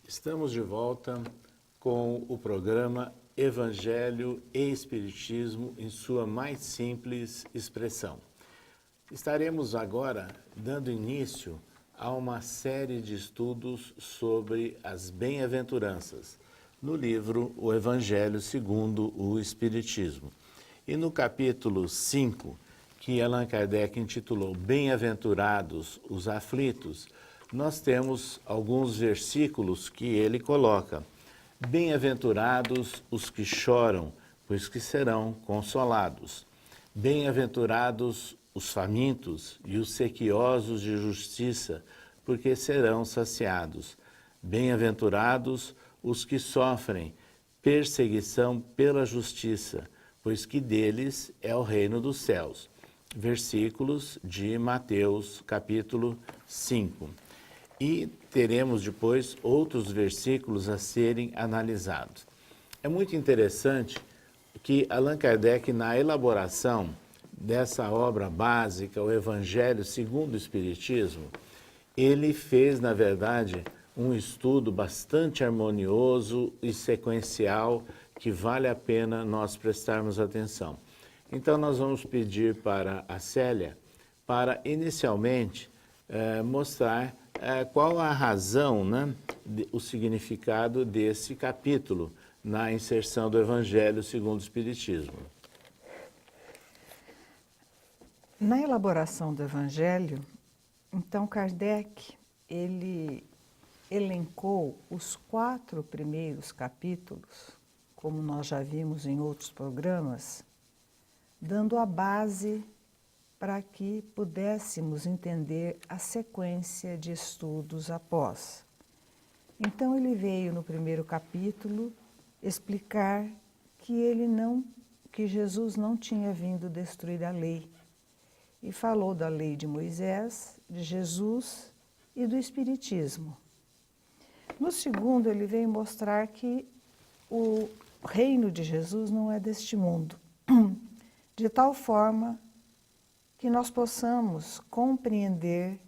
Estamos de volta com o programa Evangelho e Espiritismo em sua mais simples expressão. Estaremos agora dando início a uma série de estudos sobre as bem-aventuranças, no livro O Evangelho segundo o Espiritismo. E no capítulo 5, que Allan Kardec intitulou Bem-aventurados os aflitos, nós temos alguns versículos que ele coloca. Bem-aventurados os que choram, pois que serão consolados. Bem-aventurados os famintos e os sequiosos de justiça, porque serão saciados. Bem-aventurados os que sofrem perseguição pela justiça, pois que deles é o reino dos céus. Versículos de Mateus, capítulo 5. E teremos depois outros versículos a serem analisados. É muito interessante que Allan Kardec, na elaboração dessa obra básica, o Evangelho segundo o Espiritismo, ele fez, na verdade, um estudo bastante harmonioso e sequencial que vale a pena nós prestarmos atenção. Então, nós vamos pedir para a Célia para, inicialmente, mostrar qual a razão, o significado desse capítulo na inserção do Evangelho segundo o Espiritismo. Na elaboração do Evangelho, então Kardec, ele elencou os 4 primeiros capítulos, como nós já vimos em outros programas, dando a base para que pudéssemos entender a sequência de estudos após. Então ele veio no primeiro capítulo explicar que Jesus não tinha vindo destruir a lei, e falou da lei de Moisés, de Jesus e do Espiritismo. No segundo, ele veio mostrar que o reino de Jesus não é deste mundo, de tal forma que nós possamos compreender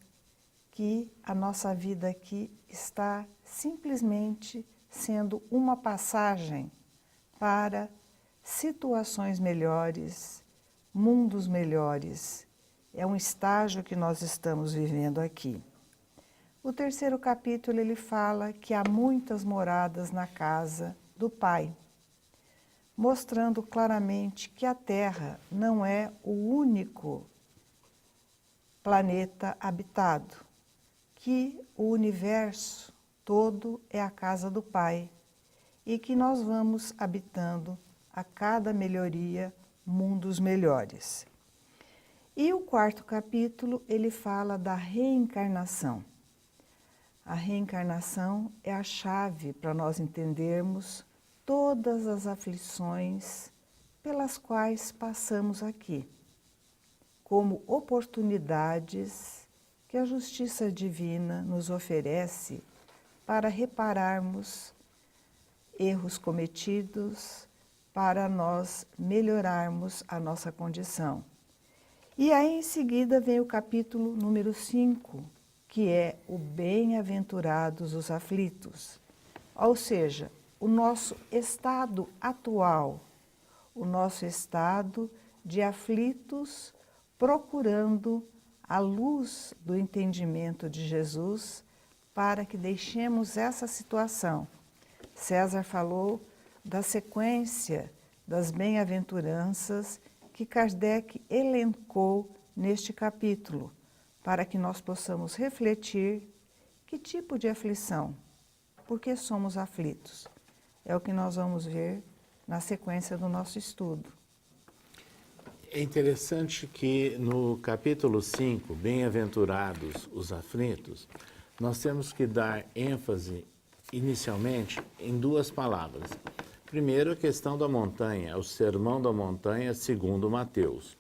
que a nossa vida aqui está simplesmente sendo uma passagem para situações melhores, mundos melhores. É um estágio que nós estamos vivendo aqui. O terceiro capítulo ele fala que há muitas moradas na casa do Pai, mostrando claramente que a Terra não é o único planeta habitado, que o universo todo é a casa do Pai e que nós vamos habitando a cada melhoria mundos melhores. E o quarto capítulo ele fala da reencarnação. A reencarnação é a chave para nós entendermos todas as aflições pelas quais passamos aqui, como oportunidades que a justiça divina nos oferece para repararmos erros cometidos, para nós melhorarmos a nossa condição. E aí em seguida vem o capítulo número 5, que é o Bem-aventurados os aflitos, ou seja, o nosso estado atual, o nosso estado de aflitos, procurando a luz do entendimento de Jesus para que deixemos essa situação. César falou da sequência das bem-aventuranças que Kardec elencou neste capítulo, para que nós possamos refletir que tipo de aflição, por que somos aflitos. É o que nós vamos ver na sequência do nosso estudo. É interessante que no capítulo 5, Bem-aventurados os aflitos, nós temos que dar ênfase inicialmente em 2 palavras. Primeiro, a questão da montanha, o sermão da montanha segundo Mateus.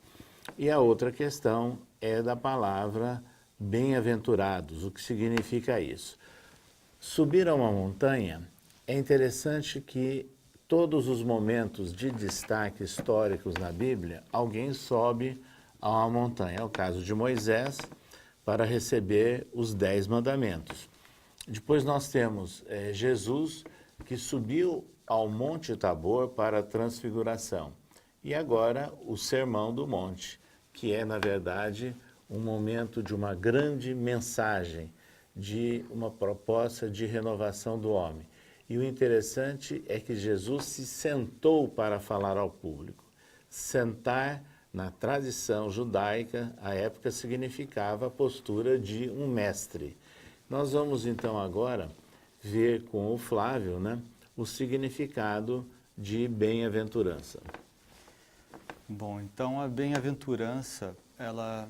E a outra questão é da palavra bem-aventurados, o que significa isso. Subir a uma montanha, é interessante que todos os momentos de destaque históricos na Bíblia, alguém sobe a uma montanha. É o caso de Moisés, para receber os 10 mandamentos. Depois nós temos Jesus que subiu ao Monte Tabor para a transfiguração. E agora o Sermão do Monte, que é, na verdade, um momento de uma grande mensagem, de uma proposta de renovação do homem. E o interessante é que Jesus se sentou para falar ao público. Sentar, na tradição judaica, à época significava a postura de um mestre. Nós vamos então agora ver com o Flávio, né, o significado de bem-aventurança. Bom, então a bem-aventurança, ela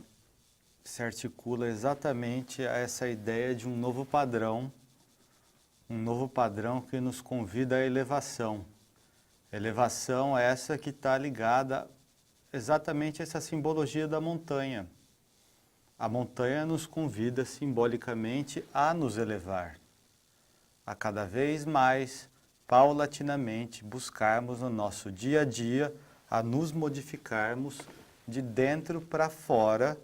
se articula exatamente a essa ideia de um novo padrão que nos convida à elevação. Elevação essa que está ligada exatamente a essa simbologia da montanha. A montanha nos convida simbolicamente a nos elevar, a cada vez mais, paulatinamente, buscarmos no nosso dia a dia a nos modificarmos de dentro para fora,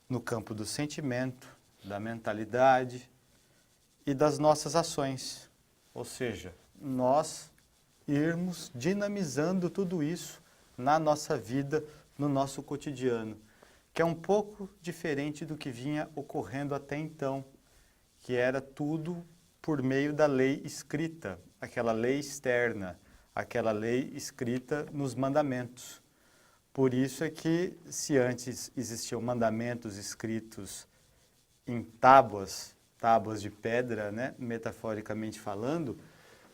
no campo do sentimento, da mentalidade e das nossas ações. Ou seja, nós irmos dinamizando tudo isso na nossa vida, no nosso cotidiano, que é um pouco diferente do que vinha ocorrendo até então, que era tudo por meio da lei escrita, aquela lei externa, aquela lei escrita nos mandamentos. Por isso é que, se antes existiam mandamentos escritos em tábuas de pedra, né, metaforicamente falando,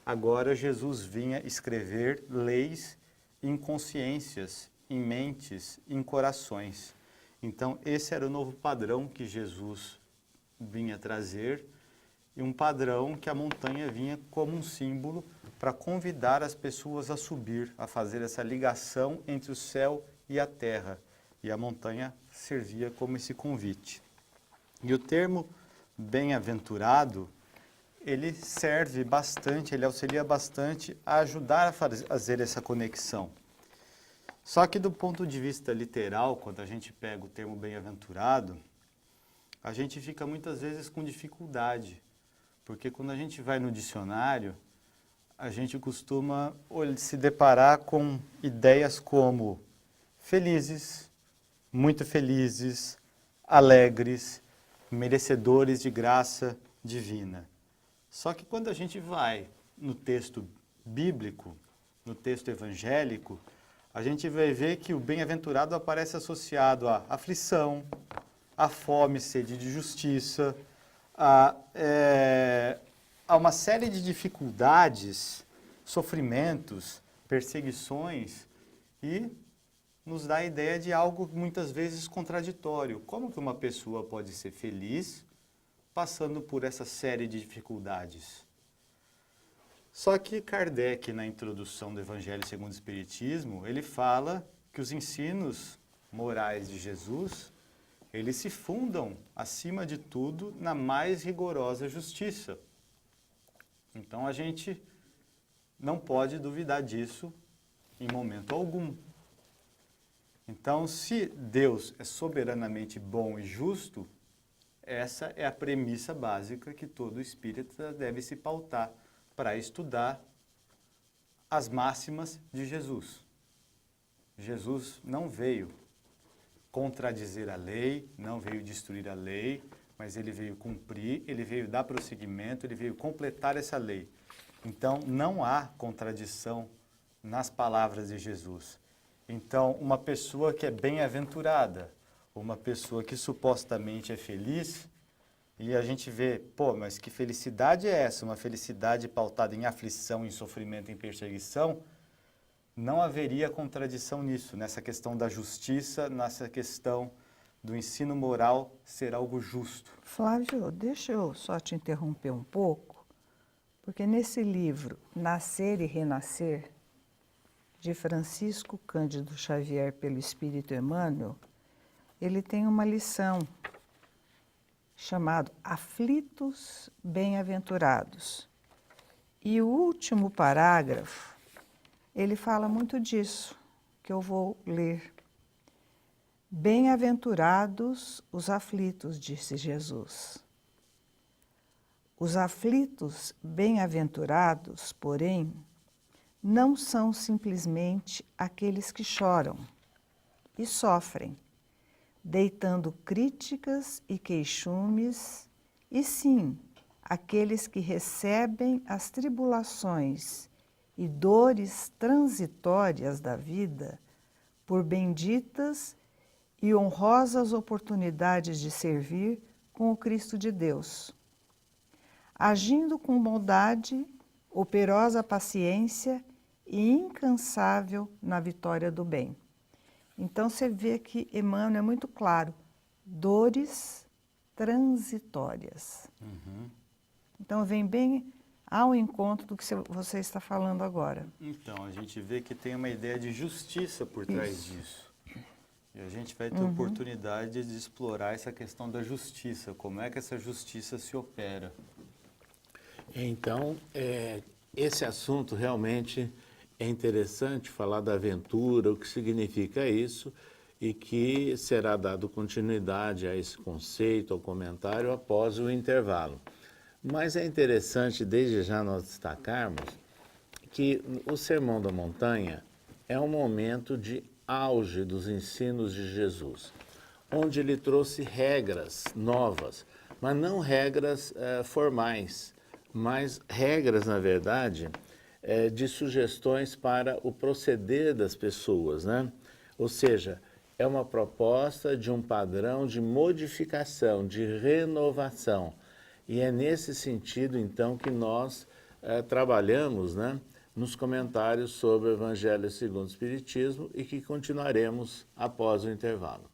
agora Jesus vinha escrever leis em consciências, em mentes, em corações. Então, esse era o novo padrão que Jesus vinha trazer, e um padrão que a montanha vinha como um símbolo para convidar as pessoas a subir, a fazer essa ligação entre o céu e a terra. E a montanha servia como esse convite. E o termo bem-aventurado, ele serve bastante, ele auxilia bastante a ajudar a fazer essa conexão. Só que do ponto de vista literal, quando a gente pega o termo bem-aventurado, a gente fica muitas vezes com dificuldade, porque quando a gente vai no dicionário, a gente costuma se deparar com ideias como felizes, muito felizes, alegres, merecedores de graça divina. Só que quando a gente vai no texto bíblico, no texto evangélico, a gente vai ver que o bem-aventurado aparece associado à aflição, à fome, sede de justiça, a uma série de dificuldades, sofrimentos, perseguições, e nos dá a ideia de algo muitas vezes contraditório. Como que uma pessoa pode ser feliz passando por essa série de dificuldades? Só que Kardec, na introdução do Evangelho segundo o Espiritismo, ele fala que os ensinos morais de Jesus, eles se fundam, acima de tudo, na mais rigorosa justiça. Então, a gente não pode duvidar disso em momento algum. Então, se Deus é soberanamente bom e justo, essa é a premissa básica que todo espírita deve se pautar para estudar as máximas de Jesus. Jesus não veio contradizer a lei, não veio destruir a lei, mas ele veio cumprir, ele veio dar prosseguimento, ele veio completar essa lei. Então, não há contradição nas palavras de Jesus. Então, uma pessoa que é bem-aventurada, uma pessoa que supostamente é feliz, e a gente vê, pô, mas que felicidade é essa? Uma felicidade pautada em aflição, em sofrimento, em perseguição? Não haveria contradição nisso, nessa questão da justiça, nessa questão do ensino moral ser algo justo. Flávio, deixa eu só te interromper um pouco, porque nesse livro, Nascer e Renascer, de Francisco Cândido Xavier pelo Espírito Emmanuel, ele tem uma lição chamada Aflitos Bem-aventurados. E o último parágrafo, ele fala muito disso, que eu vou ler. Bem-aventurados os aflitos, disse Jesus. Os aflitos bem-aventurados, porém, não são simplesmente aqueles que choram e sofrem, deitando críticas e queixumes, e sim, aqueles que recebem as tribulações e dores transitórias da vida por benditas e honrosas oportunidades de servir com o Cristo de Deus, agindo com bondade, operosa paciência e incansável na vitória do bem. Então você vê que Emmanuel é muito claro, dores transitórias. Então vem bem ao encontro do que você está falando agora. Então, a gente vê que tem uma ideia de justiça por trás disso. E a gente vai ter oportunidade de explorar essa questão da justiça, como é que essa justiça se opera. Então, esse assunto realmente é interessante, falar da aventura, o que significa isso, e que será dado continuidade a esse conceito, ao comentário, após o intervalo. Mas é interessante, desde já, nós destacarmos que o Sermão da Montanha é um momento de auge dos ensinos de Jesus, onde ele trouxe regras novas, mas não regras formais, mas regras, na verdade, de sugestões para o proceder das pessoas, né? Ou seja, é uma proposta de um padrão de modificação, de renovação. E é nesse sentido, então, que nós trabalhamos, né, nos comentários sobre o Evangelho segundo o Espiritismo e que continuaremos após o intervalo.